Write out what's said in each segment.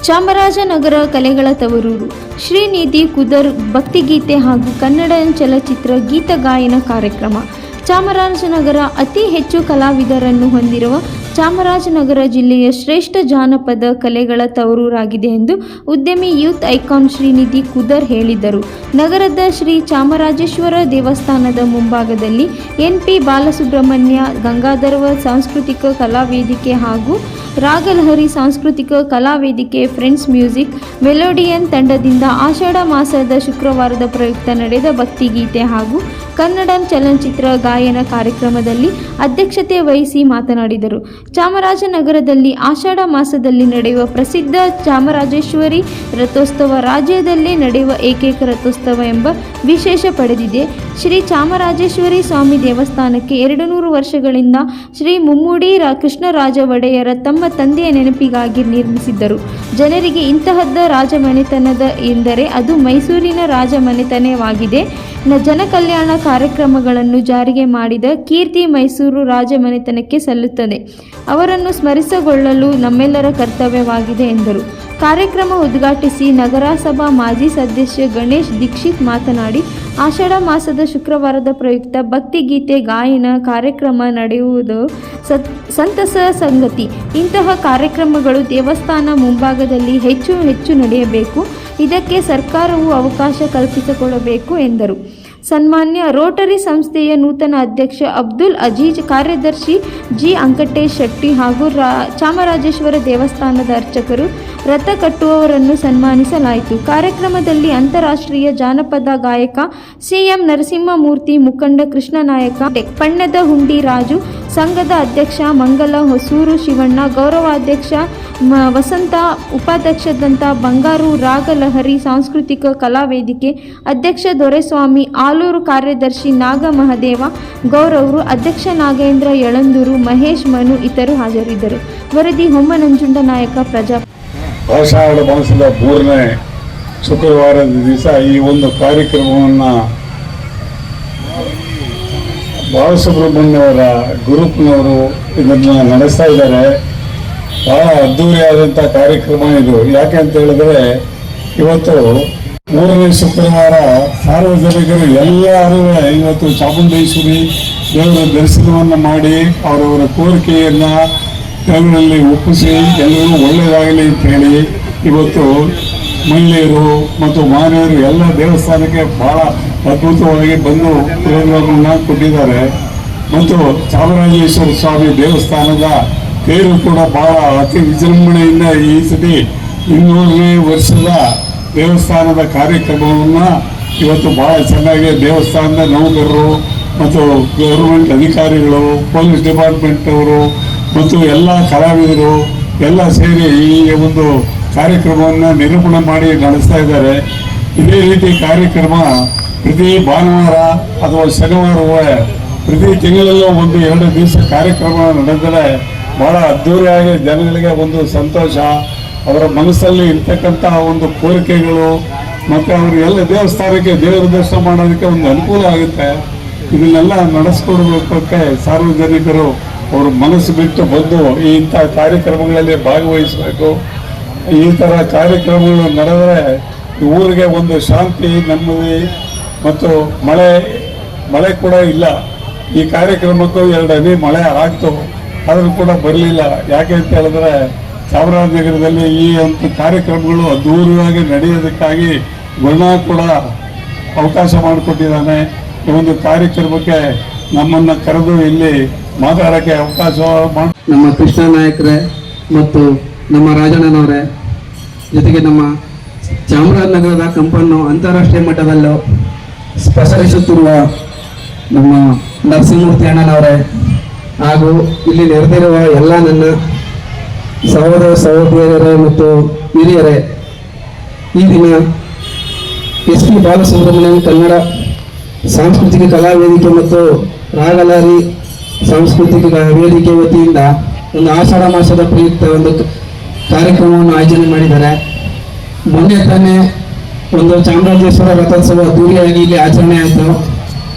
ಚಾಮರಾಜನಗರ ಕಲೆಗಳ ತವರೂರು ಶ್ರೀನಿಧಿ ಕುದರ್ ಭಕ್ತಿಗೀತೆ ಹಾಗೂ ಕನ್ನಡ ಚಲಚಿತ್ರ ಗೀತಗಾಯನ ಕಾರ್ಯಕ್ರಮ. ಚಾಮರಾಜನಗರ ಅತಿ ಹೆಚ್ಚು ಕಲಾವಿದರನ್ನು ಹೊಂದಿರುವ ಚಾಮರಾಜನಗರ ಜಿಲ್ಲೆಯ ಶ್ರೇಷ್ಠ ಜಾನಪದ ಕಲೆಗಳ ತವರೂರಾಗಿದೆ ಎಂದು ಉದ್ಯಮಿ ಯೂತ್ ಐಕಾನ್ ಶ್ರೀನಿಧಿ ಕುದರ್ ಹೇಳಿದರು. ನಗರದ ಶ್ರೀ ಚಾಮರಾಜೇಶ್ವರ ದೇವಸ್ಥಾನದ ಮುಂಭಾಗದಲ್ಲಿ ಎನ್.ಪಿ. ಬಾಲಸುಬ್ರಹ್ಮಣ್ಯ ಗಂಗಾಧರ್ವ ಸಾಂಸ್ಕೃತಿಕ ಕಲಾವೇದಿಕೆ ಹಾಗೂ ರಾಗಲಹರಿ ಸಾಂಸ್ಕೃತಿಕ ಕಲಾವೇದಿಕೆ ಫ್ರೆಂಡ್ಸ್ ಮ್ಯೂಸಿಕ್ ಮೆಲೋಡಿಯನ್ ತಂಡದಿಂದ ಆಷಾಢ ಮಾಸದ ಶುಕ್ರವಾರದ ಪ್ರಯುಕ್ತ ನಡೆದ ಭಕ್ತಿಗೀತೆ ಹಾಗೂ ಕನ್ನಡ ಚಲನಚಿತ್ರ ಗಾಯನ ಕಾರ್ಯಕ್ರಮದಲ್ಲಿ ಅಧ್ಯಕ್ಷತೆ ವಹಿಸಿ ಮಾತನಾಡಿದರು. ಚಾಮರಾಜನಗರದಲ್ಲಿ ಆಷಾಢ ಮಾಸದಲ್ಲಿ ನಡೆಯುವ ಪ್ರಸಿದ್ಧ ಚಾಮರಾಜೇಶ್ವರಿ ರಥೋತ್ಸವ ರಾಜ್ಯದಲ್ಲೇ ನಡೆಯುವ ಏಕೈಕ ರಥೋತ್ಸವ ಎಂಬ ವಿಶೇಷ ಪಡೆದಿದೆ. ಶ್ರೀ ಚಾಮರಾಜೇಶ್ವರಿ ಸ್ವಾಮಿ ದೇವಸ್ಥಾನಕ್ಕೆ 200 ವರ್ಷಗಳಿಂದ ಶ್ರೀ ಮುಮ್ಮಡಿ ಕೃಷ್ಣರಾಜ ಒಡೆಯರ ತಮ್ಮ ತಂದೆಯ ನೆನಪಿಗಾಗಿ ನಿರ್ಮಿಸಿದ್ದರು. ಜನರಿಗೆ ಇಂತಹದ್ದ ರಾಜಮನೆತನದ ಎಂದರೆ ಅದು ಮೈಸೂರಿನ ರಾಜಮನೆತನವಾಗಿದೆ. ಜನಕಲ್ಯಾಣ ಕಾರ್ಯಕ್ರಮಗಳನ್ನು ಜಾರಿಗೆ ಮಾಡಿದ ಕೀರ್ತಿ ಮೈಸೂರು ರಾಜಮನೆತನಕ್ಕೆ ಸಲ್ಲುತ್ತದೆ. ಅವರನ್ನು ಸ್ಮರಿಸಿಕೊಳ್ಳಲು ನಮ್ಮೆಲ್ಲರ ಕರ್ತವ್ಯವಾಗಿದೆ ಎಂದರು. ಕಾರ್ಯಕ್ರಮ ಉದ್ಘಾಟಿಸಿ ನಗರಸಭಾ ಮಾಜಿ ಸದಸ್ಯ ಗಣೇಶ್ ದೀಕ್ಷಿತ್ ಮಾತನಾಡಿ, ಆಷಾಢ ಮಾಸದ ಶುಕ್ರವಾರದ ಪ್ರಯುಕ್ತ ಭಕ್ತಿಗೀತೆ ಗಾಯನ ಕಾರ್ಯಕ್ರಮ ನಡೆಯುವುದು ಸಂತಸ ಸಂಗತಿ. ಇಂತಹ ಕಾರ್ಯಕ್ರಮಗಳು ದೇವಸ್ಥಾನ ಮುಂಭಾಗದಲ್ಲಿ ಹೆಚ್ಚು ನಡೆಯಬೇಕು. ಇದಕ್ಕೆ ಸರ್ಕಾರವು ಅವಕಾಶ ಕಲ್ಪಿಸಿಕೊಡಬೇಕು ಎಂದರು. ಸನ್ಮಾನ್ಯ ರೋಟರಿ ಸಂಸ್ಥೆಯ ನೂತನ ಅಧ್ಯಕ್ಷ ಅಬ್ದುಲ್ ಅಜೀಜ್, ಕಾರ್ಯದರ್ಶಿ ಜಿ. ವೆಂಕಟೇಶ್ ಶೆಟ್ಟಿ ಹಾಗೂ ಚಾಮರಾಜೇಶ್ವರ ದೇವಸ್ಥಾನದ ಅರ್ಚಕರು, ರಥ ಕಟ್ಟುವವರನ್ನು ಸನ್ಮಾನಿಸಲಾಯಿತು. ಕಾರ್ಯಕ್ರಮದಲ್ಲಿ ಅಂತಾರಾಷ್ಟ್ರೀಯ ಜಾನಪದ ಗಾಯಕ ಸಿ.ಎಂ. ನರಸಿಂಹಮೂರ್ತಿ, ಮುಖಂಡ ಕೃಷ್ಣನಾಯಕ, ಪಣ್ಣದ ಹುಂಡಿ ರಾಜು, ಸಂಘದ ಅಧ್ಯಕ್ಷ ಮಂಗಲ ಹೊಸೂರು ಶಿವಣ್ಣ, ಗೌರವಾಧ್ಯಕ್ಷ ವಸಂತ, ಉಪಾಧ್ಯಕ್ಷದಂತ ಬಂಗಾರು, ರಾಗಲಹರಿ ಸಾಂಸ್ಕೃತಿಕ ಕಲಾವೇದಿಕೆ ಅಧ್ಯಕ್ಷ ದೊರೆಸ್ವಾಮಿ, ಆಲೂರು ಕಾರ್ಯದರ್ಶಿ ನಾಗ ಮಹದೇವ ಗೌರವರು, ಅಧ್ಯಕ್ಷ ನಾಗೇಂದ್ರ ಯಳಂದೂರು, ಮಹೇಶ್ ಮನು ಇತರರು ಹಾಜರಿದ್ದರು. ವರದಿ ಹೊಮ್ಮನಂಜುಂಡ ನಾಯಕ, ಪ್ರಜಾ. ಆಷಾಢ ಮಾಸದ 3ನೇ ಶುಕ್ರವಾರದ ದಿವಸ ಈ ಒಂದು ಕಾರ್ಯಕ್ರಮವನ್ನು ಬಾಲಸುಬ್ರಹ್ಮಣ್ಯವರ ಗ್ರೂಪ್ನವರು ಇದನ್ನು ನಡೆಸ್ತಾ ಇದ್ದಾರೆ. ಬಹಳ ಅದ್ದೂರಿಯಾದಂಥ ಕಾರ್ಯಕ್ರಮ ಇದು. ಯಾಕೆ ಅಂತ ಹೇಳಿದ್ರೆ, ಇವತ್ತು 3ನೇ ಶುಕ್ರವಾರ ಸಾರ್ವಜನಿಕರು ಎಲ್ಲರೂ ಇವತ್ತು ಚಾಮುಂಡೇಶ್ವರಿ ದೇವರ ದರ್ಶನವನ್ನು ಮಾಡಿ ಅವರವರ ಕೋರಿಕೆಯನ್ನು ದೇವರಲ್ಲಿ ಒಪ್ಪಿಸಿ ಎಲ್ಲರೂ ಒಳ್ಳೆಯದಾಗಲಿ ಅಂತ ಹೇಳಿ ಇವತ್ತು ಮಹಿಳೆಯರು ಮತ್ತು ಮಾನವರು ಎಲ್ಲ ದೇವಸ್ಥಾನಕ್ಕೆ ಬಹಳ ಅದ್ಭುತವಾಗಿ ಬಂದು ಪ್ರೋಗ್ರಾಮನ್ನು ಕೊಟ್ಟಿದ್ದಾರೆ. ಮತ್ತು ಚಾಮರಾಜೇಶ್ವರ ಸ್ವಾಮಿ ದೇವಸ್ಥಾನದ ತೇರು ಕೂಡ ಬಹಳ ಅತಿ ವಿಜೃಂಭಣೆಯಿಂದ ಈ ಸತಿ 200ನೇ ವರ್ಷದ ದೇವಸ್ಥಾನದ ಕಾರ್ಯಕ್ರಮವನ್ನು ಇವತ್ತು ಬಹಳ ಚೆನ್ನಾಗಿ ದೇವಸ್ಥಾನದ ನೌಕರರು ಮತ್ತು ಗೌರ್ಮೆಂಟ್ ಅಧಿಕಾರಿಗಳು, ಪೊಲೀಸ್ ಡಿಪಾರ್ಟ್ಮೆಂಟ್ ಅವರು ಮತ್ತು ಎಲ್ಲ ಕಲಾವಿದರು ಎಲ್ಲ ಸೇರಿ ಈ ಒಂದು ಕಾರ್ಯಕ್ರಮವನ್ನು ನಿರೂಪಣೆ ಮಾಡಿ ನಡೆಸ್ತಾ ಇದ್ದಾರೆ. ಇದೇ ರೀತಿ ಕಾರ್ಯಕ್ರಮ ಪ್ರತಿ ಭಾನುವಾರ ಅಥವಾ ಶನಿವಾರವೇ ಪ್ರತಿ ತಿಂಗಳಲ್ಲೂ 1-2 ದಿವಸ ಕಾರ್ಯಕ್ರಮ ನಡೆದರೆ ಬಹಳ ಅದ್ದೂರಿಯಾಗಿ ಜನಗಳಿಗೆ ಒಂದು ಸಂತೋಷ, ಅವರ ಮನಸ್ಸಲ್ಲಿ ಇರ್ತಕ್ಕಂಥ ಒಂದು ಕೋರಿಕೆಗಳು ಮತ್ತು ಅವರು ಎಲ್ಲ ದೇವಸ್ಥಾನಕ್ಕೆ ದೇವರ ದರ್ಶನ ಮಾಡೋದಕ್ಕೆ ಒಂದು ಅನುಕೂಲ ಆಗುತ್ತೆ. ಇದನ್ನೆಲ್ಲ ನಡೆಸ್ಕೊಡ್ಬೇಕಕ್ಕೆ ಸಾರ್ವಜನಿಕರು ಅವರು ಮನಸ್ಸು ಬಿಟ್ಟು ಬಂದು ಇಂಥ ಕಾರ್ಯಕ್ರಮಗಳಲ್ಲಿ ಭಾಗವಹಿಸಬೇಕು. ಈ ಥರ ಕಾರ್ಯಕ್ರಮಗಳು ನಡೆದರೆ ಊರಿಗೆ ಒಂದು ಶಾಂತಿ, ನೆಮ್ಮದಿ ಮತ್ತು ಮಳೆ ಕೂಡ ಇಲ್ಲ. ಈ ಕಾರ್ಯಕ್ರಮಕ್ಕೂ 2 ಹನಿ ಮಳೆ ಆಗ್ತು, ಆದರೂ ಕೂಡ ಬರಲಿಲ್ಲ. ಯಾಕೆ ಅಂತ ಹೇಳಿದ್ರೆ ಚಾಮರಾಜನಗರದಲ್ಲಿ ಈ ಒಂದು ಕಾರ್ಯಕ್ರಮಗಳು ಅದ್ದೂರಿಯಾಗಿ ನಡೆಯೋದಕ್ಕಾಗಿ ಗುಣ ಕೂಡ ಅವಕಾಶ ಮಾಡಿಕೊಟ್ಟಿದ್ದಾನೆ. ಈ ಒಂದು ಕಾರ್ಯಕ್ರಮಕ್ಕೆ ನಮ್ಮನ್ನು ಕರೆದು ಇಲ್ಲಿ ಮಾತಾಡೋಕ್ಕೆ ಅವಕಾಶ ನಮ್ಮ ಕೃಷ್ಣ ನಾಯಕರೇ ಮತ್ತು ನಮ್ಮ ರಾಜಣ್ಣನವರೇ, ಜೊತೆಗೆ ನಮ್ಮ ಚಾಮರಾಜನಗರದ ಕಂಪನ್ನು ಅಂತಾರಾಷ್ಟ್ರೀಯ ಮಟ್ಟದಲ್ಲೂ ಪಸರಿಸುತ್ತಿರುವ ನಮ್ಮ ನರಸಿಂಹಮೂರ್ತಿ ಅಣ್ಣನವರೇ ಹಾಗೂ ಇಲ್ಲಿ ನೆರೆದಿರುವ ಎಲ್ಲ ನನ್ನ ಸಹೋದರ ಸಹೋದರಿಯರೇ ಮತ್ತು ಹಿರಿಯರೇ, ಈ ದಿನ ಎಸ್.ಪಿ. ಬಾಲಸುಬ್ರಹ್ಮಣ್ಯಂ ಕನ್ನಡ ಸಾಂಸ್ಕೃತಿಕ ಕಲಾವೇದಿಕೆ ಮತ್ತು ರಾಗಲಹರಿ ಸಾಂಸ್ಕೃತಿಕ ವೇದಿಕೆ ವತಿಯಿಂದ ಒಂದು ಆಷಾಢ ಮಾಸದ ಪ್ರಯುಕ್ತ ಒಂದು ಕಾರ್ಯಕ್ರಮವನ್ನು ಆಯೋಜನೆ ಮಾಡಿದ್ದಾರೆ. ಮೊನ್ನೆ ತಾನೇ ಒಂದು ಚಾಮರಾಜೇಶ್ವರ ರಥೋತ್ಸವ ಅದ್ದೂರಿಯಾಗಿ ಇಲ್ಲಿ ಆಚರಣೆ ಆಯಿತು.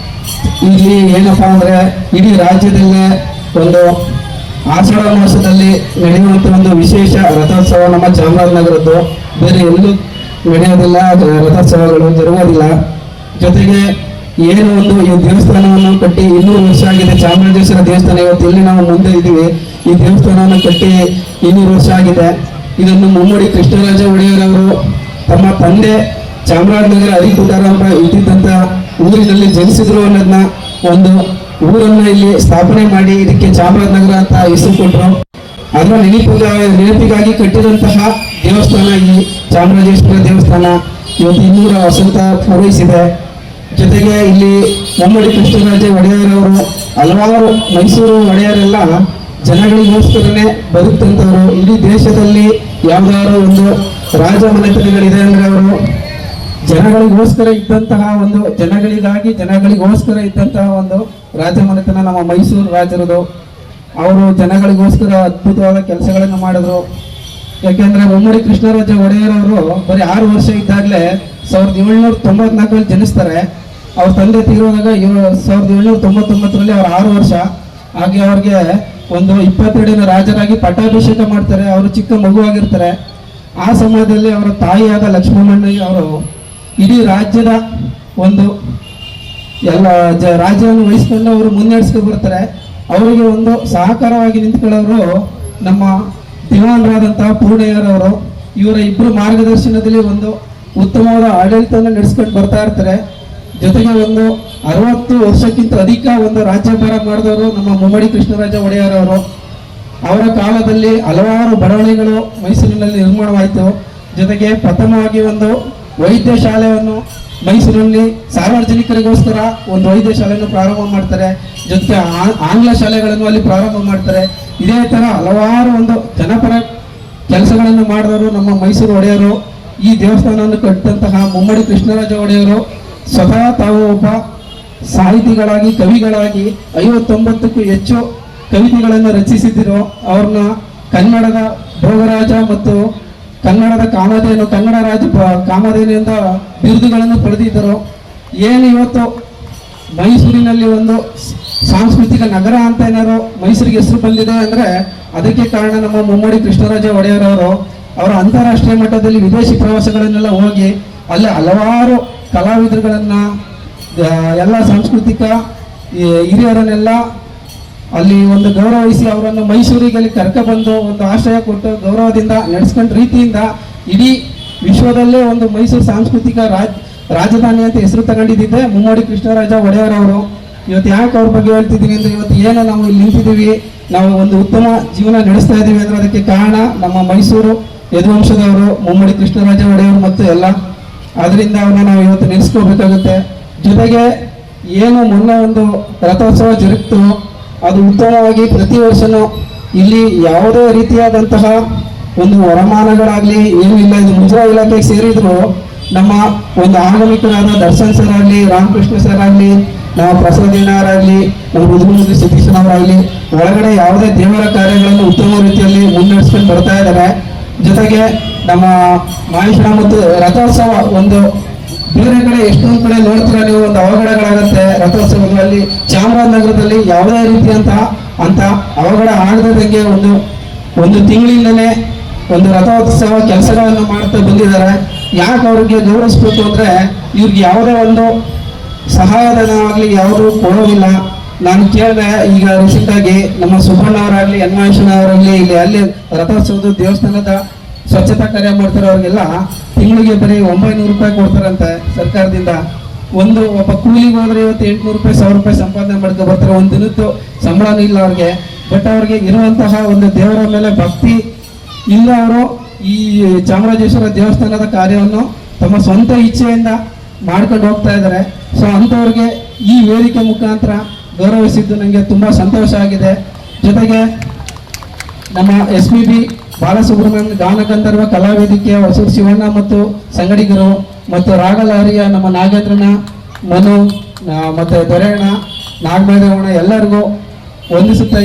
ಇಲ್ಲಿ ಏನಪ್ಪಾ ಅಂದರೆ ಇಡೀ ರಾಜ್ಯದಲ್ಲೇ ಒಂದು ಆಷಾಢ ಮಾಸದಲ್ಲಿ ನಡೆಯುವಂಥ ಒಂದು ವಿಶೇಷ ರಥೋತ್ಸವ ನಮ್ಮ ಚಾಮರಾಜನಗರದ್ದು. ಬೇರೆ ಎಲ್ಲೂ ನಡೆಯೋದಿಲ್ಲ, ರಥೋತ್ಸವಗಳು ಜರುಗೋದಿಲ್ಲ. ಜೊತೆಗೆ ಏನು ಒಂದು ಈ ದೇವಸ್ಥಾನವನ್ನು ಕಟ್ಟಿ 200 ವರ್ಷ ಆಗಿದೆ. ಚಾಮರಾಜೇಶ್ವರ ದೇವಸ್ಥಾನ ಇವತ್ತು ಇಲ್ಲಿ ನಾವು ಮುಂದೆ ಇದ್ದೀವಿ. ಈ ದೇವಸ್ಥಾನವನ್ನು ಕಟ್ಟಿ 200 ವರ್ಷ ಆಗಿದೆ. ಇದನ್ನು ಮುಮ್ಮಡಿ ಕೃಷ್ಣರಾಜ ಒಡೆಯರ್ ಅವರು ತಮ್ಮ ತಂದೆ ಚಾಮರಾಜನಗರ ಹರಿಕುಟಾರಂಭ ಇದ್ದಿದ್ದಂಥ ಊರಿನಲ್ಲಿ ಜನಿಸಿದ್ರು ಅನ್ನೋದನ್ನ ಒಂದು ಊರನ್ನ ಇಲ್ಲಿ ಸ್ಥಾಪನೆ ಮಾಡಿ ಇದಕ್ಕೆ ಚಾಮರಾಜನಗರ ಅಂತ ಹೆಸರು ಕೊಟ್ಟರು. ಅದರ ನೆನಪಿಗಾಗಿ ಕಟ್ಟಿದಂತಹ ದೇವಸ್ಥಾನ ಈ ಚಾಮರಾಜೇಶ್ವರ ದೇವಸ್ಥಾನ ಇವತ್ತು 200 ವಸಂತ ಪೂರೈಸಿದೆ. ಜೊತೆಗೆ ಇಲ್ಲಿ ಮುಮ್ಮಡಿ ಕೃಷ್ಣರಾಜ ಒಡೆಯರವರು ಹಲವಾರು ಮೈಸೂರು ಒಡೆಯರೆಲ್ಲ ಜನಗಳಿಗೋಸ್ಕರನೇ ಬದುಕಂತವರು. ಇಡೀ ದೇಶದಲ್ಲಿ ಯಾವ್ದಾದ್ರು ಒಂದು ರಾಜ ಮನೆತನಗಳಿದೆ ಅಂದ್ರೆ ಅವರು ಜನಗಳಿಗೋಸ್ಕರ ಇದ್ದಂತಹ ಒಂದು ಜನಗಳಿಗೋಸ್ಕರ ಇದ್ದಂತಹ ಒಂದು ರಾಜ ಮನೆತನ ನಮ್ಮ ಮೈಸೂರು ರಾಜರದು. ಅವರು ಜನಗಳಿಗೋಸ್ಕರ ಅದ್ಭುತವಾದ ಕೆಲಸಗಳನ್ನು ಮಾಡಿದ್ರು. ಯಾಕೆಂದ್ರೆ ಮುಮ್ಮಡಿ ಕೃಷ್ಣರಾಜ ಒಡೆಯರವರು ಬರೀ 6 ವರ್ಷ ಇದ್ದಾಗಲೇ 1794 ಜನಿಸ್ತಾರೆ. ಅವ್ರ ತಂದೆ ತೀರೋದಾಗ 1799 ಅವ್ರ 6 ವರ್ಷ. ಹಾಗೆ ಅವ್ರಿಗೆ ಒಂದು 22 ರಾಜರಾಗಿ ಪಟ್ಟಾಭಿಷೇಕ ಮಾಡ್ತಾರೆ. ಅವರು ಚಿಕ್ಕ ಮಗುವಾಗಿರ್ತಾರೆ. ಆ ಸಮಯದಲ್ಲಿ ಅವರ ತಾಯಿಯಾದ ಲಕ್ಷ್ಮಮ್ಮಣ್ಣ ಅವರು ಇಡೀ ರಾಜ್ಯದ ಒಂದು ಎಲ್ಲ ರಾಜ್ಯವನ್ನು ವಹಿಸ್ಕೊಂಡು ಅವರು ಮುನ್ನಡೆಸ್ಕೊಂಡು ಬರ್ತಾರೆ. ಅವರಿಗೆ ಒಂದು ಸಹಕಾರವಾಗಿ ನಿಂತ್ಕೊಳ್ಳೋರು ನಮ್ಮ ದಿವಾನರಾದಂತಹ ಪೂರ್ಣಯ್ಯರವರು. ಇವರ ಇಬ್ಬರು ಮಾರ್ಗದರ್ಶನದಲ್ಲಿ ಒಂದು ಉತ್ತಮವಾದ ಆಡಳಿತವನ್ನು ನಡೆಸ್ಕೊಂಡು ಬರ್ತಾ ಇರ್ತಾರೆ. ಜೊತೆಗೆ ಒಂದು 60 ವರ್ಷಕ್ಕಿಂತ ಅಧಿಕ ಒಂದು ರಾಜ್ಯಭಾರ ಮಾಡಿದವರು ನಮ್ಮ ಮುಮ್ಮಡಿ ಕೃಷ್ಣರಾಜ ಒಡೆಯರವರು. ಅವರ ಕಾಲದಲ್ಲಿ ಹಲವಾರು ಬಡಾವಣೆಗಳು ಮೈಸೂರಿನಲ್ಲಿ ನಿರ್ಮಾಣವಾಯಿತು. ಜೊತೆಗೆ ಪ್ರಥಮವಾಗಿ ಒಂದು ವೈದ್ಯ ಶಾಲೆಯನ್ನು ಮೈಸೂರಿನಲ್ಲಿ ಸಾರ್ವಜನಿಕರಿಗೋಸ್ಕರ ಒಂದು ವೈದ್ಯ ಶಾಲೆಯನ್ನು ಪ್ರಾರಂಭ ಮಾಡ್ತಾರೆ. ಜೊತೆಗೆ ಆಂಗ್ಲ ಶಾಲೆಗಳನ್ನು ಅಲ್ಲಿ ಪ್ರಾರಂಭ ಮಾಡ್ತಾರೆ. ಇದೇ ತರ ಹಲವಾರು ಒಂದು ಜನಪರ ಕೆಲಸಗಳನ್ನು ಮಾಡಿದವರು ನಮ್ಮ ಮೈಸೂರು ಒಡೆಯರು. ಈ ದೇವಸ್ಥಾನವನ್ನು ಕಟ್ಟಿದಂತಹ ಮುಮ್ಮಡಿ ಕೃಷ್ಣರಾಜ ಒಡೆಯರು ಸ್ವತಃ ತಾವು ಒಬ್ಬ ಸಾಹಿತಿಗಳಾಗಿ ಕವಿಗಳಾಗಿ 59ಕ್ಕೂ ಹೆಚ್ಚು ಕವಿತೆಗಳನ್ನು ರಚಿಸಿದ್ರು. ಅವ್ರನ್ನ ಕನ್ನಡದ ಭೋಗರಾಜ ಮತ್ತು ಕನ್ನಡದ ಕಾಮಧೇನು, ಕನ್ನಡ ಕಾಮಧೇನಿಂದ ಬಿರುದುಗಳನ್ನು ಪಡೆದಿದ್ದರು. ಏನು ಇವತ್ತು ಮೈಸೂರಿನಲ್ಲಿ ಒಂದು ಸಾಂಸ್ಕೃತಿಕ ನಗರ ಅಂತ ಏನಾದ್ರು ಮೈಸೂರಿಗೆ ಹೆಸರು ಬಂದಿದೆ ಅಂದ್ರೆ ಅದಕ್ಕೆ ಕಾರಣ ನಮ್ಮ ಮುಮ್ಮಡಿ ಕೃಷ್ಣರಾಜ ಒಡೆಯರವರು. ಅವರ ಅಂತಾರಾಷ್ಟ್ರೀಯ ಮಟ್ಟದಲ್ಲಿ ವಿದೇಶಿ ಪ್ರವಾಸಗಳನ್ನೆಲ್ಲ ಹೋಗಿ ಅಲ್ಲಿ ಹಲವಾರು ಕಲಾವಿದರುಗಳನ್ನ ಎಲ್ಲ ಸಾಂಸ್ಕೃತಿಕ ಹಿರಿಯರನ್ನೆಲ್ಲ ಅಲ್ಲಿ ಒಂದು ಗೌರವಿಸಿ ಅವರನ್ನು ಮೈಸೂರಿಗೆ ಅಲ್ಲಿ ಕರ್ಕೊಬಂದು ಒಂದು ಆಶ್ರಯ ಕೊಟ್ಟು ಗೌರವದಿಂದ ನಡೆಸ್ಕೊಂಡ ರೀತಿಯಿಂದ ಇಡೀ ವಿಶ್ವದಲ್ಲೇ ಒಂದು ಮೈಸೂರು ಸಾಂಸ್ಕೃತಿಕ ರಾಜಧಾನಿ ಅಂತ ಹೆಸರು ತಗೊಂಡಿದ್ದೆ ಮುಮ್ಮಡಿ ಕೃಷ್ಣರಾಜ ಒಡೆಯರವರು. ಇವತ್ತು ಯಾಕೆ ಅವ್ರ ಬಗ್ಗೆ ಹೇಳ್ತಿದ್ದೀನಿ ಅಂದ್ರೆ ಇವತ್ತು ಏನು ನಾವು ಇಲ್ಲಿ ನಿಂತಿದ್ದೀವಿ, ನಾವು ಒಂದು ಉತ್ತಮ ಜೀವನ ನಡೆಸ್ತಾ ಇದ್ದೀವಿ ಅಂದ್ರೆ ಅದಕ್ಕೆ ಕಾರಣ ನಮ್ಮ ಮೈಸೂರು ಯದುವಂಶದವರು ಮುಮ್ಮಡಿ ಕೃಷ್ಣರಾಜ ಒಡೆಯವರು ಮತ್ತು ಎಲ್ಲ. ಆದ್ರಿಂದ ಅವ್ರನ್ನ ನಾವು ಇವತ್ತು ನೆನೆಸ್ಕೋಬೇಕಾಗುತ್ತೆ. ಜೊತೆಗೆ ಏನು ಮೊನ್ನೆ ಒಂದು ರಥೋತ್ಸವ ಜರುಗಿತು ಅದು ಉತ್ತಮವಾಗಿ ಪ್ರತಿ ವರ್ಷನೂ ಇಲ್ಲಿ ಯಾವುದೇ ರೀತಿಯಾದಂತಹ ಒಂದು ವರಮಾನಗಳಾಗ್ಲಿ ಏನೂ ಇಲ್ಲ. ಇದು ಮುಜರಾಯಿ ಇಲಾಖೆಗೆ ಸೇರಿದ್ರು ನಮ್ಮ ಒಂದು ಆಗಮಿಕರಾದ ದರ್ಶನ್ ಸರ್ ಆಗಲಿ, ರಾಮಕೃಷ್ಣ ಸರ್ ಆಗಲಿ, ನಮ್ಮ ಪ್ರಸಾದಣ್ಣವರಾಗಲಿ, ನಮ್ಮ ರುದ್ರಮೂರ್ತಿ ಸತೀಶನವರಾಗಲಿ ಒಳಗಡೆ ಯಾವುದೇ ದೇವರ ಕಾರ್ಯಗಳನ್ನು ಉತ್ತಮ ರೀತಿಯಲ್ಲಿ ಮುನ್ನಡೆಸ್ಕೊಂಡು ಬರ್ತಾ ಇದ್ದಾರೆ. ಜೊತೆಗೆ ನಮ್ಮ ಮಾಹಿಷಣ ಮತ್ತು ರಥೋತ್ಸವ ಒಂದು ಬೇರೆ ಕಡೆ ಎಷ್ಟೊಂದು ಕಡೆ ನೋಡ್ತೀರಾ ನೀವು, ಒಂದು ಅವಘಡಗಳಾಗತ್ತೆ ರಥೋತ್ಸವಗಳಲ್ಲಿ. ಚಾಮರಾಜನಗರದಲ್ಲಿ ಯಾವುದೇ ರೀತಿಯಂತ ಅವಘಡ ಆಗದಂಗೆ ಒಂದು ತಿಂಗಳಿಂದಲೇ ಒಂದು ರಥೋತ್ಸವ ಕೆಲಸಗಳನ್ನು ಮಾಡ್ತಾ ಬಂದಿದ್ದಾರೆ. ಯಾಕೆ ಅವ್ರಿಗೆ ಗೌರವಿಸ್ಬೇಕು ಅಂದ್ರೆ ಇವ್ರಿಗೆ ಯಾವುದೇ ಒಂದು ಸಹಾಯಧನವಾಗಲಿ ಯಾವುದೂ ಕೊಡೋದಿಲ್ಲ. ನಾನು ಕೇಳಿದೆ ಈಗ ರೀಸೆಂಟಾಗಿ ನಮ್ಮ ಸುಬ್ಬಣ್ಣ ಅವರಾಗಲಿ, ಯನ್ಮಾಯೇಶನ ಅವರಾಗಲಿ ಇಲ್ಲಿ ಅಲ್ಲಿ ರಥೋತ್ಸವದ ದೇವಸ್ಥಾನದ ಸ್ವಚ್ಛತಾ ಕಾರ್ಯ ಮಾಡ್ತಾರೆ. ಅವ್ರಿಗೆಲ್ಲ ತಿಂಗಳಿಗೆ ಬರೀ 900 ರೂಪಾಯಿ ಕೊಡ್ತಾರಂತೆ ಸರ್ಕಾರದಿಂದ. ಒಬ್ಬ ಕೂಲಿಗೆ ಹೋದ್ರೆ ಇವತ್ತು 800 ರೂಪಾಯಿ 1000 ರೂಪಾಯಿ ಸಂಪಾದನೆ ಮಾಡ್ಕೊ ಬರ್ತಾರೆ. ಒಂದು ದಿನದ್ದು ಸಂಬಳನೂ ಇಲ್ಲ ಅವ್ರಿಗೆ. ಬಟ್ ಅವ್ರಿಗೆ ಇರುವಂತಹ ಒಂದು ದೇವರ ಮೇಲೆ ಭಕ್ತಿ ಇಲ್ಲ. ಅವರು ಈ ಚಾಮರಾಜೇಶ್ವರ ದೇವಸ್ಥಾನದ ಕಾರ್ಯವನ್ನು ತಮ್ಮ ಸ್ವಂತ ಇಚ್ಛೆಯಿಂದ ಮಾಡ್ಕೊಂಡು ಹೋಗ್ತಾ ಇದ್ದಾರೆ. ಸೊ ಅಂಥವ್ರಿಗೆ ಈ ವೇದಿಕೆ ಮುಖಾಂತರ ಗೌರವಿಸಿದ್ದು ನನಗೆ ತುಂಬ ಸಂತೋಷ ಆಗಿದೆ. ಜೊತೆಗೆ ನಮ್ಮ SPB ಬಾಲಸುಬ್ರಹ್ಮಣ್ಯ ಗಾನಗಂಧರ್ವ ಕಲಾವೇದಿಕೆಯ ಹೊಸೂರು ಶಿವಣ್ಣ ಮತ್ತು ಸಂಗಡಿಗರು ಮತ್ತು ರಾಗಲಹರಿಯ ನಮ್ಮ ನಾಗೇಂದ್ರನ, ಮನು ಮತ್ತು ದೊರೆಯಣ್ಣ, ನಾಗಮೇಧವಣ್ಣ ಎಲ್ಲರಿಗೂ ವಂದಿಸುತ್ತಾ